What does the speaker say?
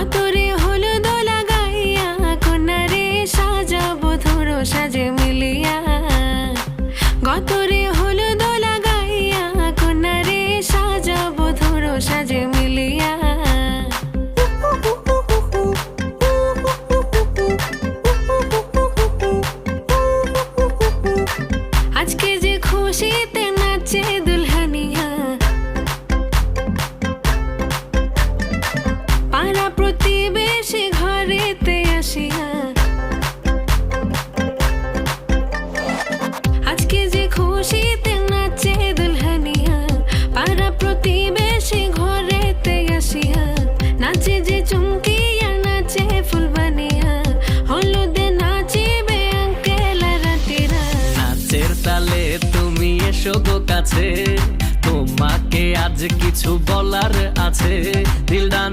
গতরে হলুদ লাগাইয়া কন্যারে সাজাবো ধরো সাজে মিলিয়া। গতরে হলুদ লাগাইয়া কন্যারে সাজাবো ধরো সাজে মিলিয়া। আজকে যে খুশিতে নাচে দুলহানিয়া, পাড়া প্রতিবেশী ঘরেতে আসিয়া। আজকে যে খুশিতে নাচে দুলহানিয়া, পাড়া প্রতিবেশী ঘরেতে আসিয়া। নাচে যে চুমকিয়া নাচে ফুলবানিয়া, হলুদে নাচিবে আঙ্কেল রাতিরা। নাচের তালে তুমি এসো গো কাছে, তোমাকে আজ কিছু বলার আছে। দিলদান